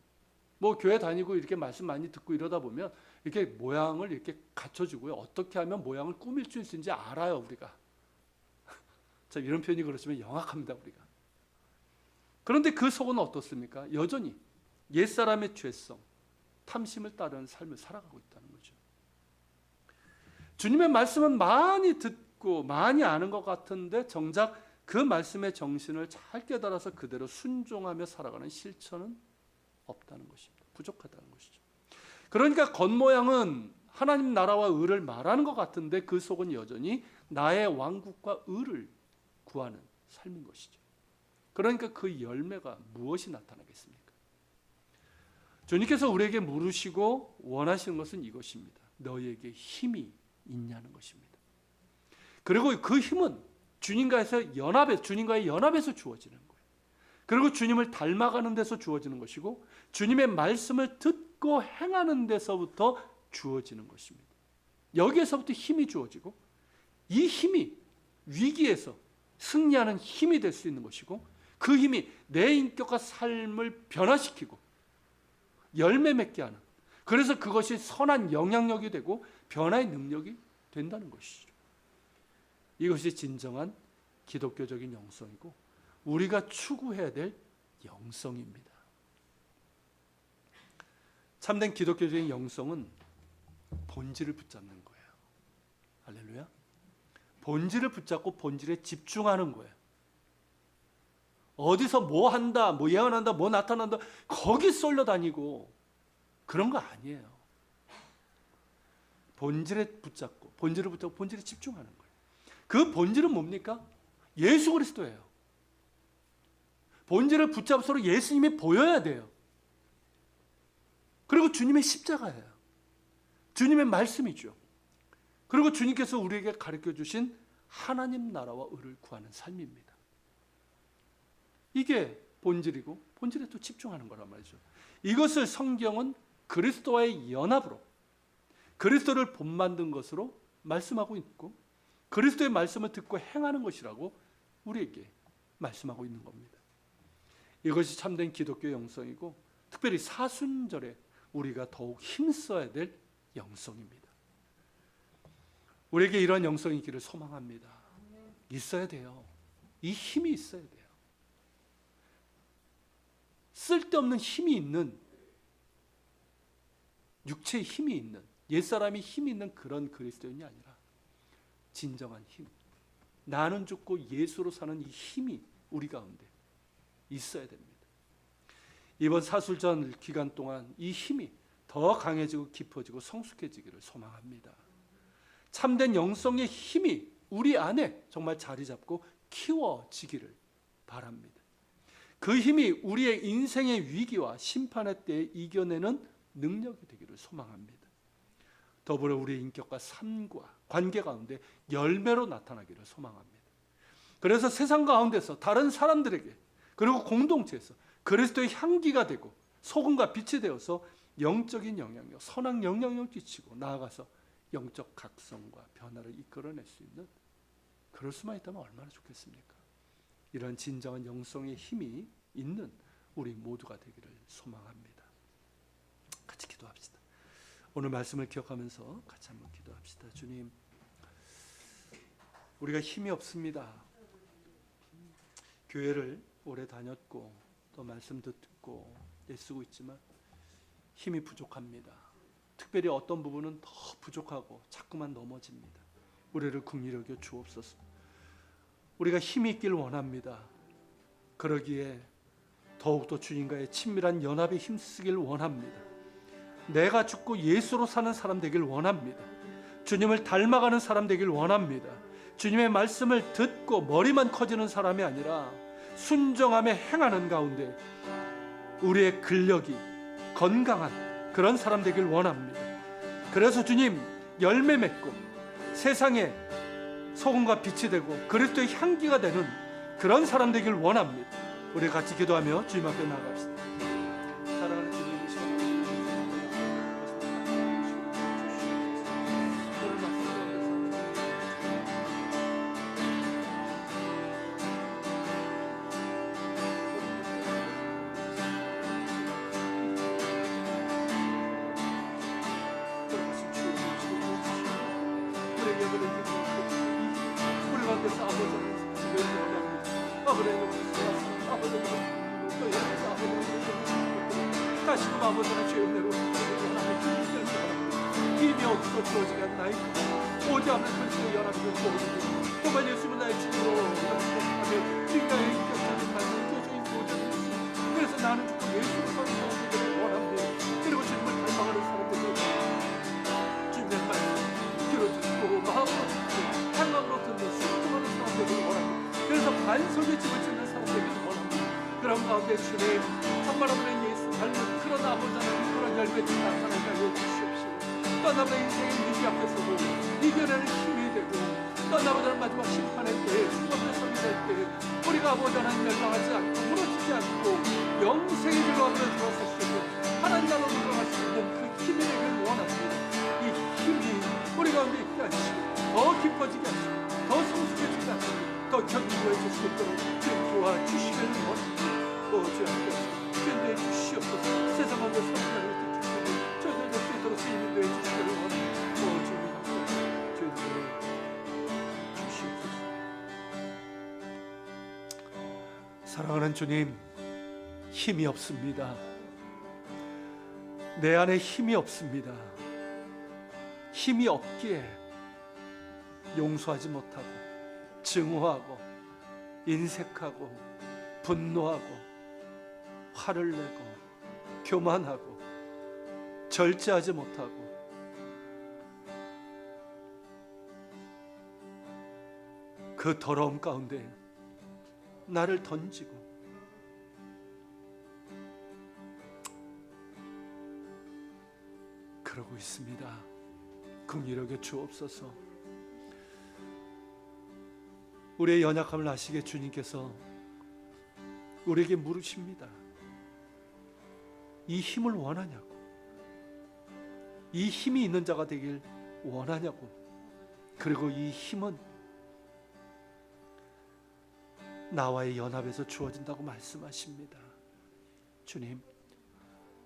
뭐 교회 다니고 이렇게 말씀 많이 듣고 이러다 보면 이렇게 모양을 이렇게 갖춰주고요. 어떻게 하면 모양을 꾸밀 수 있는지 알아요, 우리가. 자, 이런 표현이 그렇지만 영악합니다, 우리가. 그런데 그 속은 어떻습니까? 여전히 옛사람의 죄성, 탐심을 따르는 삶을 살아가고 있다는 거죠. 주님의 말씀은 많이 듣고 많이 아는 것 같은데 정작 그 말씀의 정신을 잘 깨달아서 그대로 순종하며 살아가는 실천은 없다는 것입니다. 부족하다는 것이죠. 그러니까 겉모양은 하나님 나라와 의를 말하는 것 같은데 그 속은 여전히 나의 왕국과 의를 구하는 삶인 것이죠. 그러니까 그 열매가 무엇이 나타나겠습니까? 주님께서 우리에게 물으시고 원하시는 것은 이것입니다. 너희에게 힘이 있냐는 것입니다. 그리고 그 힘은 주님과의 연합에서 주어지는 거예요. 그리고 주님을 닮아가는 데서 주어지는 것이고 주님의 말씀을 듣고 행하는 데서부터 주어지는 것입니다. 여기에서부터 힘이 주어지고 이 힘이 위기에서 승리하는 힘이 될 수 있는 것이고 그 힘이 내 인격과 삶을 변화시키고 열매 맺게 하는, 그래서 그것이 선한 영향력이 되고 변화의 능력이 된다는 것이죠. 이것이 진정한 기독교적인 영성이고 우리가 추구해야 될 영성입니다. 참된 기독교적인 영성은 본질을 붙잡는 거예요. 할렐루야. 본질을 붙잡고 본질에 집중하는 거예요. 어디서 뭐 한다, 뭐 예언한다, 뭐 나타난다, 거기 쏠려 다니고 그런 거 아니에요. 본질을 붙잡고 본질에 집중하는 거예요. 그 본질은 뭡니까? 예수 그리스도예요. 본질을 붙잡서로 예수님이 보여야 돼요. 그리고 주님의 십자가예요. 주님의 말씀이죠. 그리고 주님께서 우리에게 가르쳐 주신 하나님 나라와 의를 구하는 삶입니다. 이게 본질이고 본질에 또 집중하는 거란 말이죠. 이것을 성경은 그리스도와의 연합으로, 그리스도를 본만든 것으로 말씀하고 있고 그리스도의 말씀을 듣고 행하는 것이라고 우리에게 말씀하고 있는 겁니다. 이것이 참된 기독교 영성이고 특별히 사순절에 우리가 더욱 힘써야 될 영성입니다. 우리에게 이런 영성이 있기를 소망합니다. 있어야 돼요. 이 힘이 있어야 돼요. 쓸데없는 힘이 있는, 육체의 힘이 있는, 옛사람이 힘이 있는 그런 그리스도인이 아니라 진정한 힘, 나는 죽고 예수로 사는 이 힘이 우리 가운데 있어야 됩니다. 이번 사술전 기간 동안 이 힘이 더 강해지고 깊어지고 성숙해지기를 소망합니다. 참된 영성의 힘이 우리 안에 정말 자리 잡고 키워지기를 바랍니다. 그 힘이 우리의 인생의 위기와 심판의 때에 이겨내는 능력이 되기를 소망합니다. 더불어 우리의 인격과 삶과 관계 가운데 열매로 나타나기를 소망합니다. 그래서 세상 가운데서 다른 사람들에게 그리고 공동체에서 그리스도의 향기가 되고 소금과 빛이 되어서 영적인 영향력, 선한 영향력을 끼치고 나아가서 영적 각성과 변화를 이끌어낼 수 있는, 그럴 수만 있다면 얼마나 좋겠습니까? 이런 진정한 영성의 힘이 있는 우리 모두가 되기를 소망합니다. 같이 기도합시다. 오늘 말씀을 기억하면서 같이 한번 기도합시다. 주님, 우리가 힘이 없습니다. 교회를 오래 다녔고 또 말씀도 듣고 애쓰고 있지만 힘이 부족합니다. 특별히 어떤 부분은 더 부족하고 자꾸만 넘어집니다. 우리를 긍휼히 여겨 주옵소서. 우리가 힘이 있길 원합니다. 그러기에 더욱더 주님과의 친밀한 연합에 힘쓰길 원합니다. 내가 죽고 예수로 사는 사람 되길 원합니다. 주님을 닮아가는 사람 되길 원합니다. 주님의 말씀을 듣고 머리만 커지는 사람이 아니라 순종함에 행하는 가운데 우리의 근력이 건강한 그런 사람 되길 원합니다. 그래서 주님, 열매 맺고 세상에 소금과 빛이 되고 그리스도의 향기가 되는 그런 사람 되길 원합니다. 우리 같이 기도하며 주님 앞에 나아갑시다. 사랑하는 주님, 이 시간 다시금 아버지는 죄 은혜로 힘이 없어 주어지게 한 나의 오지 않는 그리스도의 연합을 주어지고 정말 예수는 나의 주로 영접하며 주님과의 인격적인 말씀을 도저히 보여주는 것입니다. 그래서 나는 죽고 예수를 사는 사람들을 원합니다. 그리고 주님을 닮아가는 사람들을 주님의 말씀 들어주시고 마음으로 듣고 행함으로 듣는 순종하는 사람들을 원합니다. 그래서 반석의 집을 짓는 사람들을 원합니다. 그런 가운데 주님 정말 아버지 예수 닮은 그런 아버지는 그런 열매들이 나타나게 하여 주시옵시고, 떠나버린 인생의 위기 앞에서도 이겨내는 힘이 되고 떠나버리는 마지막 심판의 때에 수고의 성이 될 때 우리가 아버지 하나님 멸망하지 않고 무너지지 않고 영생의 길로 앞에 들어설 수 있는 하나님 나라로 들어갈 수 있는 그 힘이 되기를 원합니다. 이 힘이 우리 가운데 있게 하시고 더 깊어지게 하시고 더 성숙해지게 하시고 더 견고해 줄 수 있도록 주와 주시기를 원합니다. 주여 주인도해 주시옵소서. 세상 모든 성령을 주시고 저희들 수 있도록 주인도해 주시기를 원합니다. 주님 주인도해 주시옵소서. 사랑하는 주님, 힘이 없습니다. 내 안에 힘이 없습니다. 힘이 없기에 용서하지 못하고 증오하고 인색하고 분노하고 화를 내고 교만하고 절제하지 못하고 그 더러움 가운데 나를 던지고 그러고 있습니다. 긍휼히 여겨 주옵소서. 우리의 연약함을 아시게 주님께서 우리에게 물으십니다. 이 힘을 원하냐고, 이 힘이 있는 자가 되길 원하냐고. 그리고 이 힘은 나와의 연합에서 주어진다고 말씀하십니다. 주님,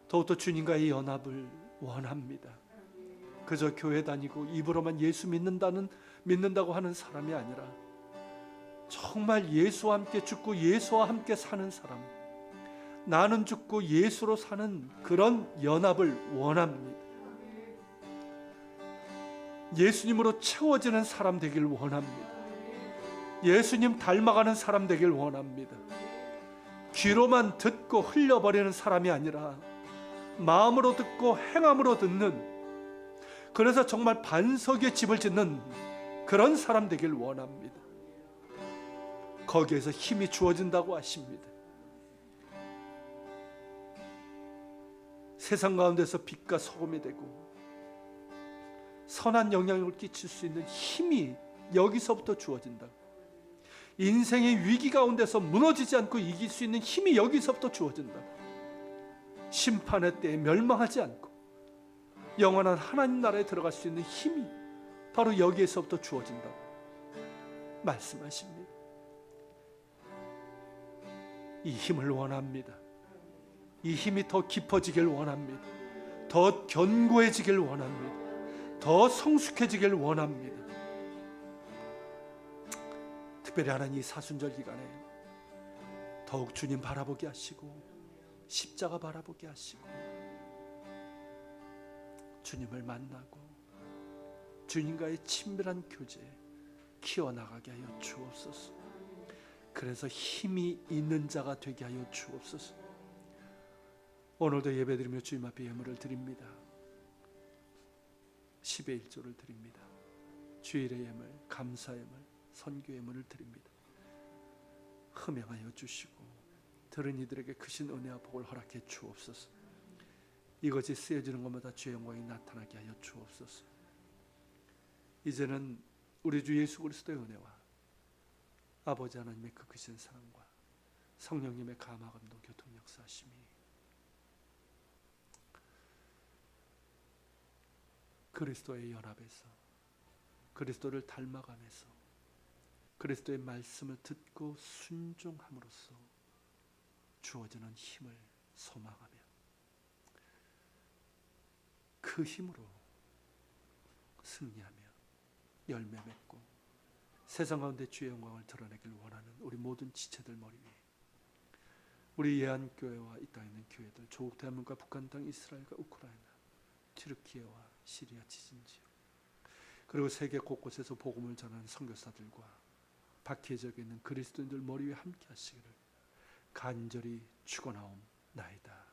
더욱더 주님과의 연합을 원합니다. 그저 교회 다니고 입으로만 예수 믿는다고 하는 사람이 아니라 정말 예수와 함께 죽고 예수와 함께 사는 사람, 나는 죽고 예수로 사는 그런 연합을 원합니다. 예수님으로 채워지는 사람 되길 원합니다. 예수님 닮아가는 사람 되길 원합니다. 귀로만 듣고 흘려버리는 사람이 아니라 마음으로 듣고 행함으로 듣는, 그래서 정말 반석의 집을 짓는 그런 사람 되길 원합니다. 거기에서 힘이 주어진다고 하십니다. 세상 가운데서 빛과 소금이 되고 선한 영향력을 끼칠 수 있는 힘이 여기서부터 주어진다고. 인생의 위기 가운데서 무너지지 않고 이길 수 있는 힘이 여기서부터 주어진다고. 심판의 때에 멸망하지 않고 영원한 하나님 나라에 들어갈 수 있는 힘이 바로 여기에서부터 주어진다고 말씀하십니다. 이 힘을 원합니다. 이 힘이 더 깊어지길 원합니다. 더 견고해지길 원합니다. 더 성숙해지길 원합니다. 특별히 하나님 이 사순절 기간에 더욱 주님 바라보게 하시고 십자가 바라보게 하시고 주님을 만나고 주님과의 친밀한 교제 키워나가게 하여 주옵소서. 그래서 힘이 있는 자가 되게 하여 주옵소서. 오늘도 예배드리며 주님 앞에 예물을 드립니다. 10의 1조를 드립니다. 주일의 예물, 감사 예물, 선교 예물을 드립니다. 흠양하여 주시고 들은 이들에게 크신 은혜와 복을 허락해 주옵소서. 이것이 쓰여지는 것마다 주의 영광이 나타나게 하여 주옵소서. 이제는 우리 주 예수 그리스도의 은혜와 아버지 하나님의 그 크신 사랑과 성령님의 감화감동 교통 역사하심이 그리스도의 연합에서 그리스도를 닮아가면서 그리스도의 말씀을 듣고 순종함으로써 주어지는 힘을 소망하며 그 힘으로 승리하며 열매 맺고 세상 가운데 주의 영광을 드러내길 원하는 우리 모든 지체들 머리 위에 우리 예안교회와 이 땅에 있는 교회들, 조국 대한민국과 북한 땅, 이스라엘과 우크라이나, 튀르키예와 시리아 지진 지역, 그리고 세계 곳곳에서 복음을 전하는 선교사들과 박해 지역에 있는 그리스도인들 머리 위에 함께 하시기를 간절히 축원하옵나이다.